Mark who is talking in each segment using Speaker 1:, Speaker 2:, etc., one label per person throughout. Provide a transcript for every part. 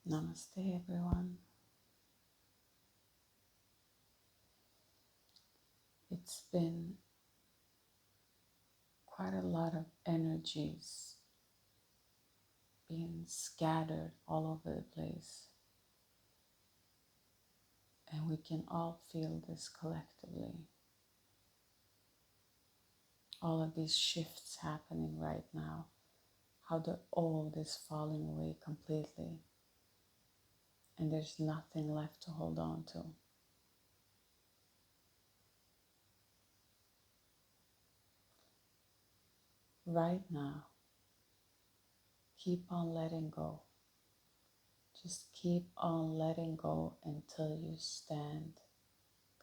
Speaker 1: Namaste, everyone. It's been quite a lot of energies being scattered all over the place, and we can all feel this collectively. All of these shifts happening right now, how the old is falling away completely, and there's nothing left to hold on to. Right now, keep on letting go. Just keep on letting go until you stand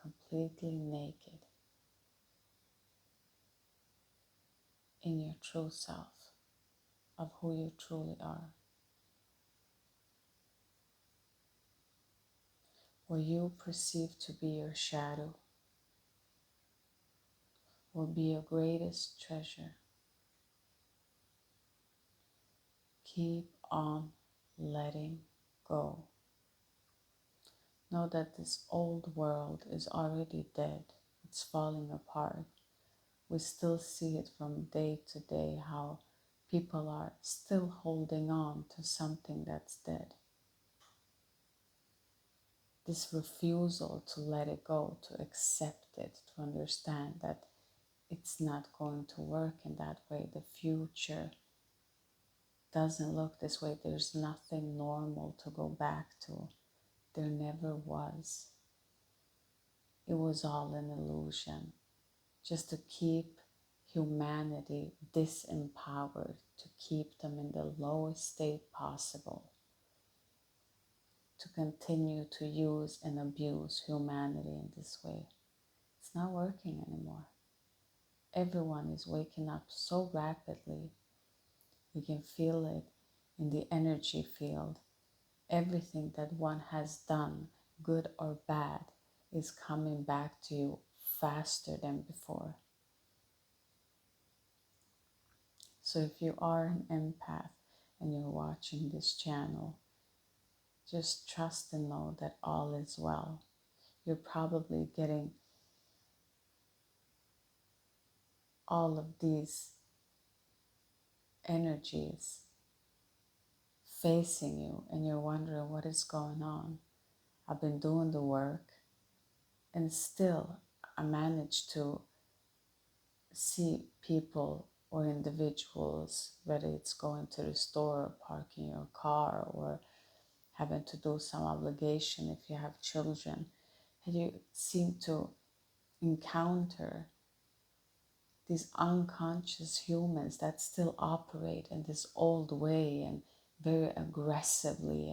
Speaker 1: completely naked in your true self of who you truly are. What you perceive to be your shadow will be your greatest treasure. Keep on letting go. Know that this old world is already dead. It's falling apart. We still see it from day to day, how people are still holding on to something that's dead. This refusal to let it go, to accept it, to understand that it's not going to work in that way. The future doesn't look this way. There's nothing normal to go back to. There never was. It was all an illusion, just to keep humanity disempowered, to keep them in the lowest state possible, to continue to use and abuse humanity in this way. It's not working anymore. Everyone is waking up so rapidly. You can feel it in the energy field. Everything that one has done, good or bad, is coming back to you faster than before. So if you are an empath and you're watching this channel, just trust and know that all is well. You're probably getting all of these energies facing you, and you're wondering what is going on. I've been doing the work, and still I managed to see people or individuals, whether it's going to the store or parking your car or having to do some obligation if you have children, and you seem to encounter these unconscious humans that still operate in this old way and very aggressively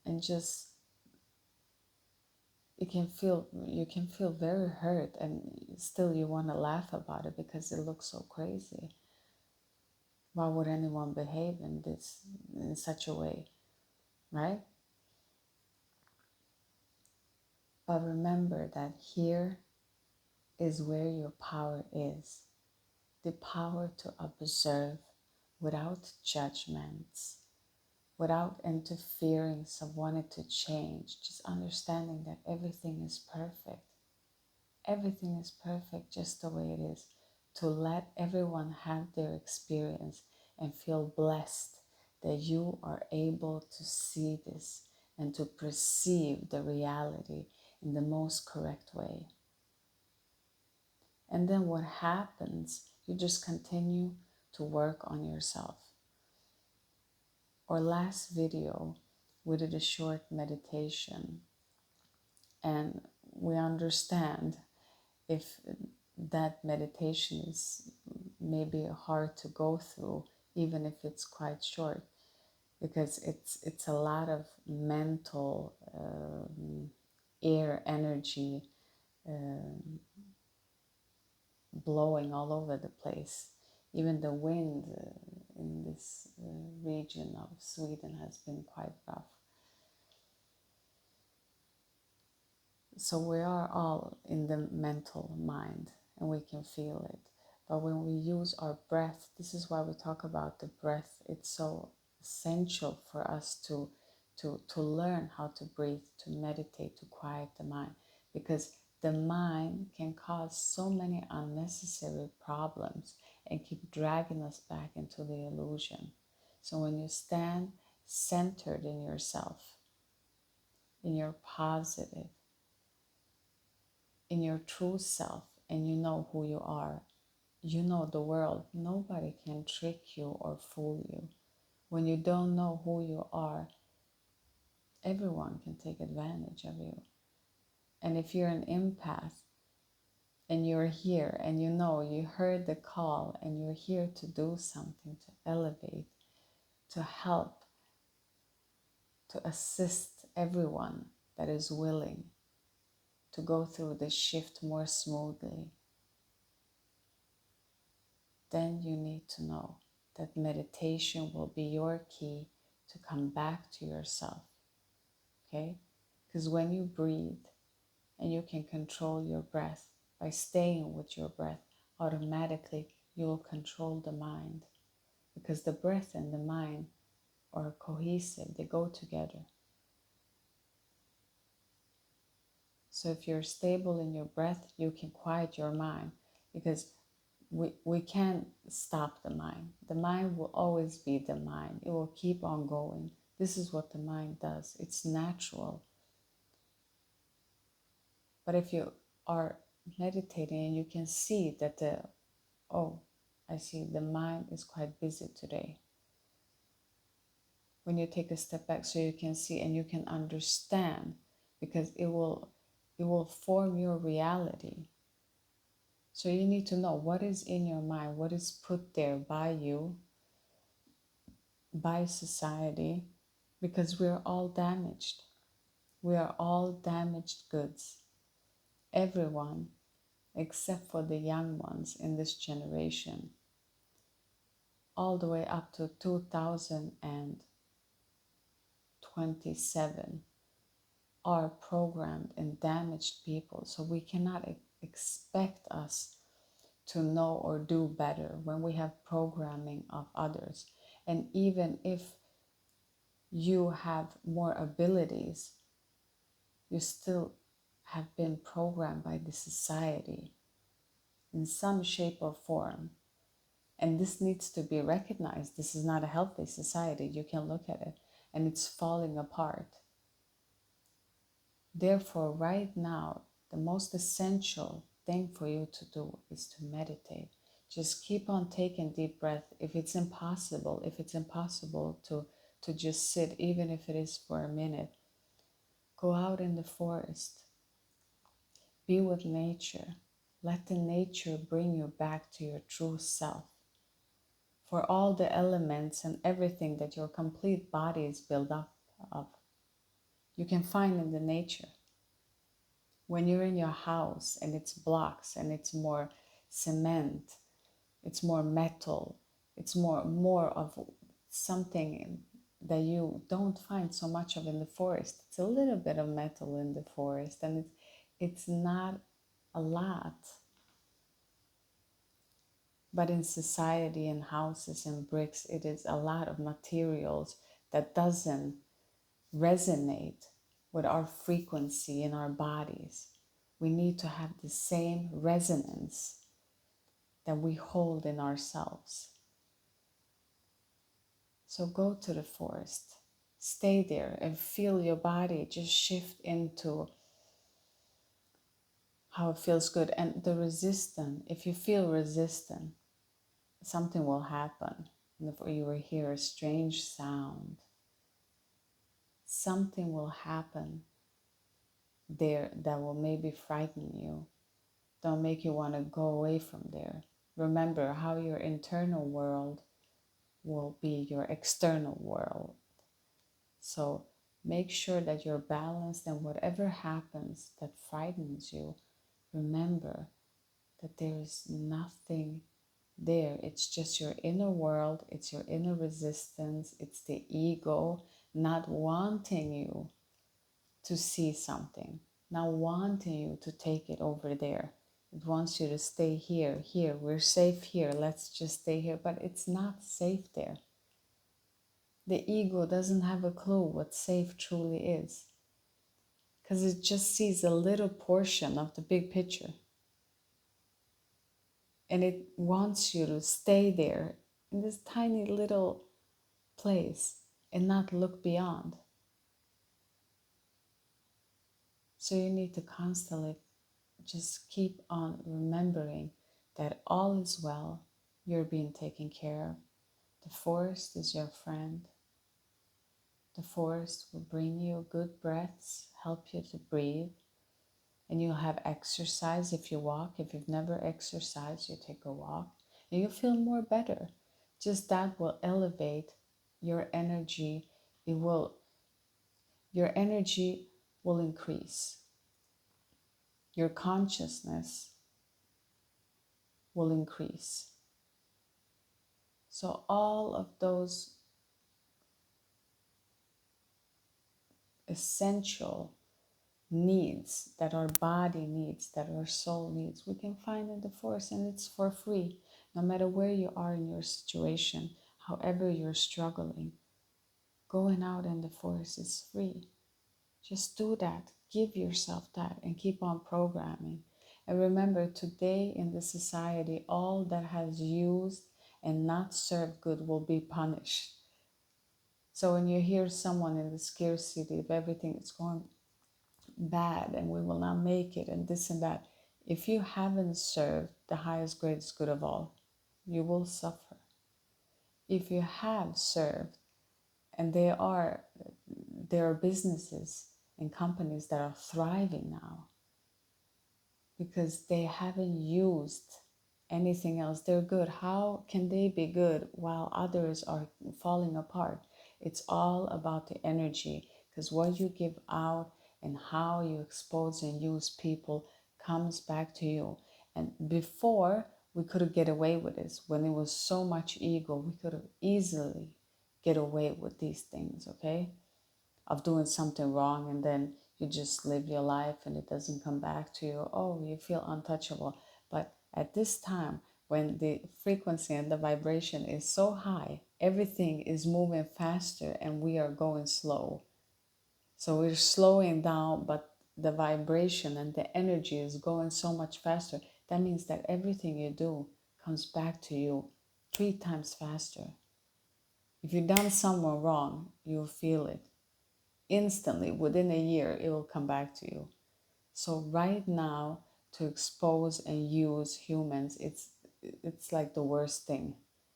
Speaker 1: and just you can feel very hurt, and still you want to laugh about it because it looks so crazy. Why would anyone behave in such a way, right? But remember that here is where your power is. The power to observe without judgments, without interference of wanting to change, just understanding that everything is perfect. Everything is perfect just the way it is. To let everyone have their experience and feel blessed that you are able to see this and to perceive the reality in the most correct way. And then what happens, you just continue to work on yourself. Our last video, we did a short meditation, and we understand if that meditation is maybe hard to go through, even if it's quite short, because it's a lot of mental air energy blowing all over the place. Even the wind in this region of Sweden has been quite rough. So we are all in the mental mind and we can feel it. But when we use our breath, this is why we talk about the breath. It's so essential for us to learn how to breathe, to meditate, to quiet the mind, because the mind can cause so many unnecessary problems and keep dragging us back into the illusion. So when you stand centered in yourself, in your positive, in your true self, and you know who you are, you know the world, nobody can trick you or fool you. When you don't know who you are, everyone can take advantage of you. And if you're an empath and you're here and you know you heard the call and you're here to do something, to elevate, to help, to assist everyone that is willing to go through this shift more smoothly, then you need to know that meditation will be your key to come back to yourself, okay? Because when you breathe and you can control your breath by staying with your breath, automatically you will control the mind, because the breath and the mind are cohesive, they go together. So if you're stable in your breath, you can quiet your mind, because we can't stop the mind. The mind will always be the mind. It will keep on going. This is what the mind does. It's natural. But if you are meditating and you can see that I see the mind is quite busy today. When you take a step back so you can see and you can understand, because it will form your reality. So you need to know what is in your mind, what is put there by you, by society, because we're all damaged. We are all damaged goods. Everyone, except for the young ones in this generation, all the way up to 2027, are programmed and damaged people. So we cannot expect us to know or do better when we have programming of others. And even if you have more abilities, you still have been programmed by the society in some shape or form. And this needs to be recognized. This is not a healthy society. You can look at it and it's falling apart. Therefore, right now, the most essential thing for you to do is to meditate. Just keep on taking deep breath. If it's impossible to just sit, even if it is for a minute, go out in the forest. Be with nature. Let the nature bring you back to your true self. For all the elements and everything that your complete body is built up of, you can find in the nature. When you're in your house and it's blocks and it's more cement, it's more metal, it's more of something that you don't find so much of in the forest. It's a little bit of metal in the forest, and it's not a lot. But in society and houses and bricks, it is a lot of materials that doesn't resonate with our frequency in our bodies. We need to have the same resonance that we hold in ourselves. So go to the forest, stay there and feel your body just shift into how it feels good. And the resistance, if you feel resistant, something will happen. And if you will hear a strange sound, something will happen there that will maybe frighten you. Don't make you want to go away from there. Remember how your internal world will be your external world. So make sure that you're balanced, and whatever happens that frightens you, remember that there is nothing there. It's just your inner world. It's your inner resistance. It's the ego not wanting you to see something, not wanting you to take it over there. It wants you to stay here. We're safe here. Let's just stay here. But it's not safe there. The ego doesn't have a clue what safe truly is, because it just sees a little portion of the big picture. And it wants you to stay there in this tiny little place and not look beyond. So you need to constantly just keep on remembering that all is well, you're being taken care of. The forest is your friend. The forest will bring you good breaths, help you to breathe, and you'll have exercise if you walk. If you've never exercised, you take a walk, and you'll feel more better. Just that will elevate your energy. Your energy will increase. Your consciousness will increase. So all of those essential needs that our body needs, that our soul needs, we can find in the forest, and it's for free. No matter where you are in your situation, however you're struggling, going out in the forest is free. Just do that. Give yourself that and keep on programming. And remember, today in the society, all that has used and not served good will be punished. So when you hear someone in the scarcity of everything, it's going bad and we will not make it and this and that, if you haven't served the highest, greatest good of all, you will suffer. If you have served, and there are businesses and companies that are thriving now because they haven't used anything else. They're good. How can they be good while others are falling apart? It's all about the energy, because what you give out and how you expose and use people comes back to you. And before, we could get away with this. When it was so much ego, we could have easily get away with these things, okay? Of doing something wrong, and then you just live your life and it doesn't come back to you. Oh, you feel untouchable. But at this time, when the frequency and the vibration is so high, everything is moving faster and we are going slow. So we're slowing down, but the vibration and the energy is going so much faster. That means that everything you do comes back to you 3 times faster. If you've done someone wrong, you'll feel it. Instantly, within a year, it will come back to you. So right now, to expose and use humans, it's like the worst thing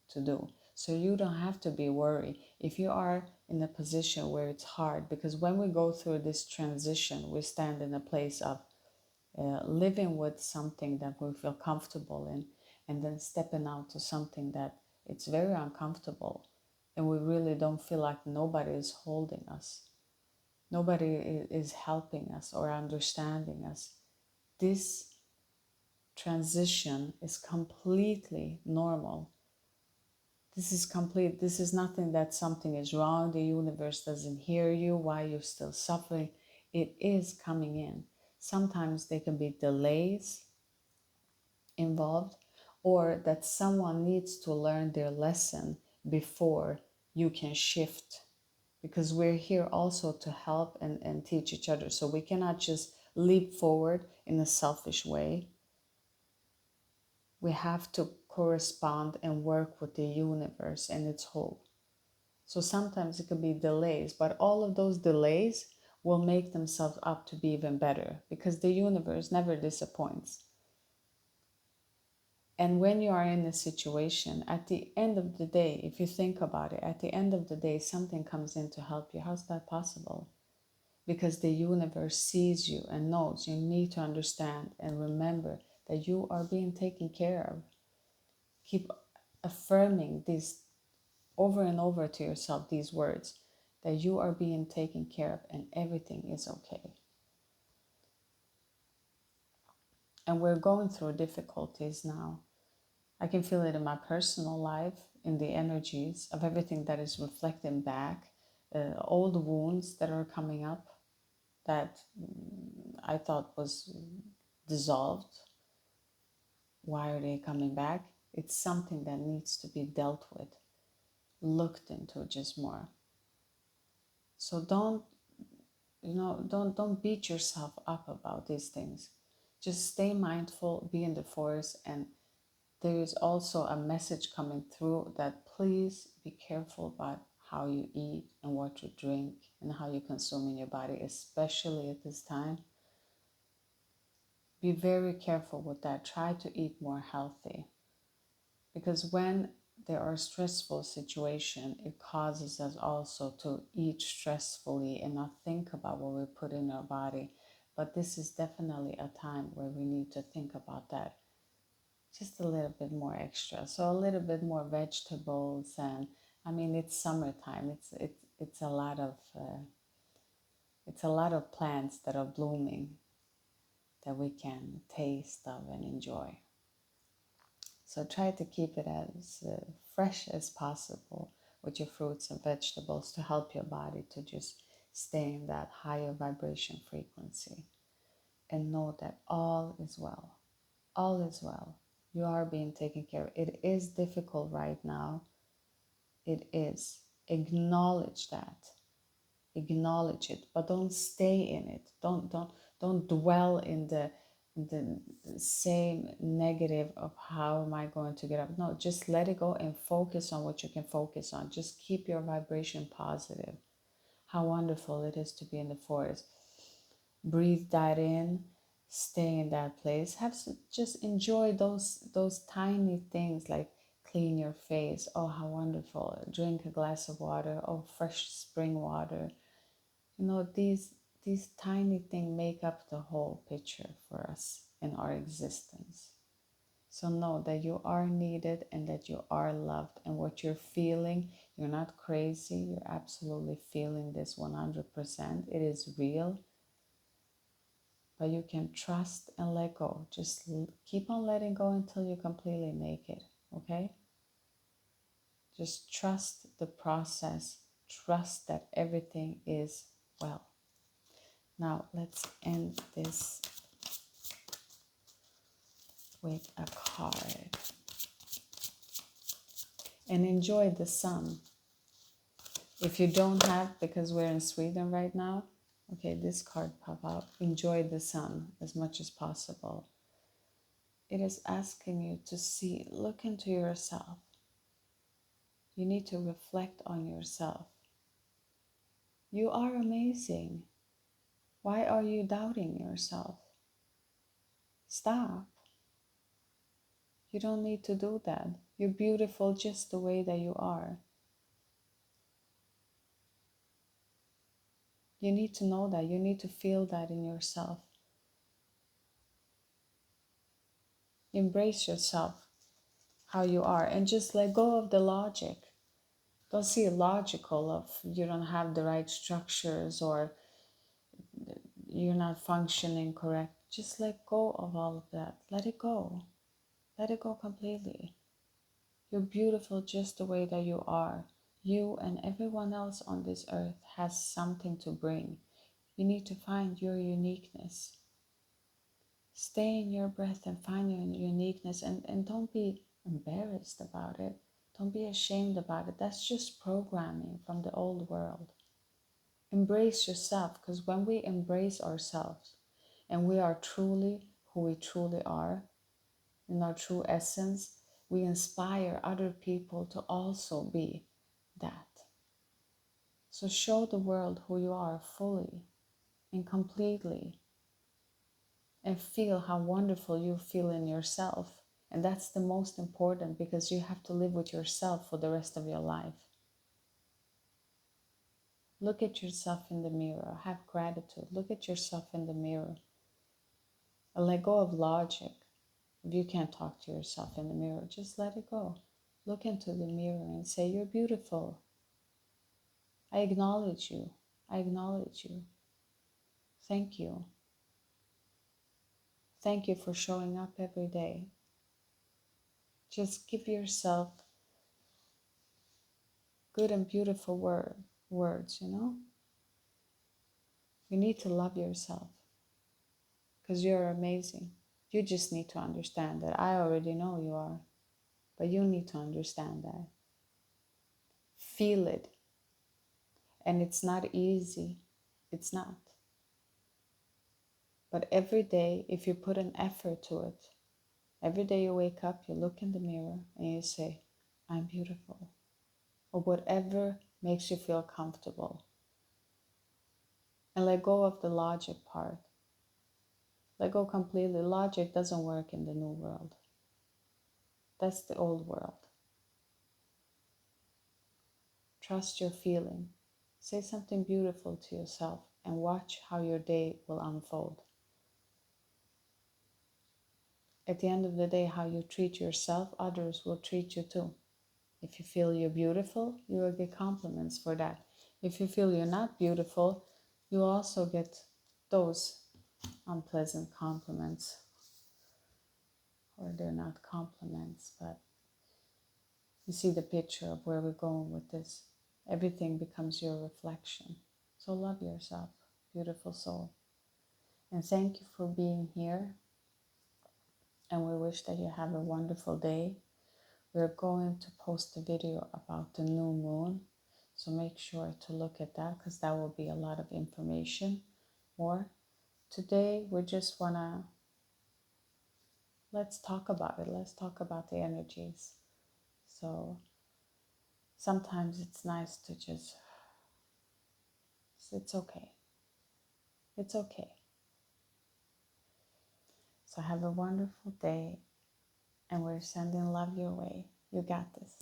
Speaker 1: to do. So you don't have to be worried if you are in a position where it's hard, because when we go through this transition, we stand in a place of living with something that we feel comfortable in, and then stepping out to something that it's very uncomfortable, and we really don't feel like nobody is holding us. Nobody is helping us or understanding us. This transition is completely normal. This is complete. This is nothing that something is wrong. The universe doesn't hear you. Why you're still suffering? It is coming in. Sometimes there can be delays involved, or that someone needs to learn their lesson before you can shift, because we're here also to help and teach each other. So we cannot just leap forward in a selfish way. We have to correspond and work with the universe and its whole. So sometimes it could be delays, but all of those delays will make themselves up to be even better, because the universe never disappoints. And when you are in a situation, at the end of the day, if you think about it, at the end of the day, something comes in to help you. How's that possible? Because the universe sees you and knows. You need to understand and remember that you are being taken care of. Keep affirming this over and over to yourself, these words, that you are being taken care of and everything is okay. And we're going through difficulties now. I can feel it in my personal life, in the energies of everything that is reflecting back, old wounds that are coming up that I thought was dissolved. Why are they coming back? It's something that needs to be dealt with, looked into just more. So don't beat yourself up about these things. Just stay mindful, be in the forest, and there is also a message coming through that please be careful about how you eat and what you drink and how you consume in your body, especially at this time. Be very careful with that. Try to eat more healthy, because when there are stressful situations, it causes us also to eat stressfully and not think about what we put in our body. But this is definitely a time where we need to think about that just a little bit more extra. So a little bit more vegetables, and I mean it's summertime. It's a lot of plants that are blooming that we can taste of and enjoy. So try to keep it as fresh as possible with your fruits and vegetables to help your body to just stay in that higher vibration frequency. And know that all is well. All is well. You are being taken care of. It is difficult right now. It is. Acknowledge that. Acknowledge it, but don't stay in it. Don't dwell in the same negative of how am I going to get up. No, just let it go and focus on what you can focus on. Just keep your vibration positive. How wonderful it is to be in the forest. Breathe that in, stay in that place. Just enjoy those tiny things like clean your face. Oh, how wonderful. Drink a glass of water. Oh, fresh spring water. These tiny things make up the whole picture for us in our existence. So know that you are needed and that you are loved, and what you're feeling, you're not crazy. You're absolutely feeling this 100%. It is real, but you can trust and let go. Just keep on letting go until you completely make it, okay? Just trust the process. Trust that everything is well. Now, let's end this with a card. And enjoy the sun. If you don't have, because we're in Sweden right now, okay, this card pop out. Enjoy the sun as much as possible. It is asking you to see, look into yourself. You need to reflect on yourself. You are amazing. Why are you doubting yourself? Stop. You don't need to do that. You're beautiful just the way that you are. You need to know that. You need to feel that in yourself. Embrace yourself, how you are, and just let go of the logic. Don't see it logical of you don't have the right structures or you're not functioning correct. Just let go of all of that. Let it go. Let it go completely. You're beautiful just the way that you are. You and everyone else on this earth has something to bring. You need to find your uniqueness. Stay in your breath and find your uniqueness, and don't be embarrassed about it. Don't be ashamed about it. That's just programming from the old world. Embrace yourself, because when we embrace ourselves and we are truly who we truly are, in our true essence, we inspire other people to also be that. So show the world who you are fully and completely, and feel how wonderful you feel in yourself. And that's the most important, because you have to live with yourself for the rest of your life. Look at yourself in the mirror. Have gratitude. Look at yourself in the mirror. And let go of logic. If you can't talk to yourself in the mirror, just let it go. Look into the mirror and say, you're beautiful. I acknowledge you. I acknowledge you. Thank you. Thank you for showing up every day. Just give yourself good and beautiful words, You need to love yourself because you're amazing. You just need to understand that. I already know you are, but you need to understand that. Feel it And it's not easy. It's not. But every day, if you put an effort to it, every day you wake up, you look in the mirror and you say, I'm beautiful. Or whatever makes you feel comfortable. And let go of the logic part. Let go completely. Logic doesn't work in the new world. That's the old world. Trust your feeling. Say something beautiful to yourself and watch how your day will unfold. At the end of the day, how you treat yourself, others will treat you too. If you feel you're beautiful, you will get compliments for that. If you feel you're not beautiful, you also get those unpleasant compliments. Or they're not compliments, but you see the picture of where we're going with this. Everything becomes your reflection. So love yourself, beautiful soul. And thank you for being here. And we wish that you have a wonderful day. We're going to post a video about the new moon. So make sure to look at that because that will be a lot of information. Or today we just want to, let's talk about it. Let's talk about the energies. So sometimes it's nice to just, it's okay. It's okay. So have a wonderful day and we're sending love your way. You got this.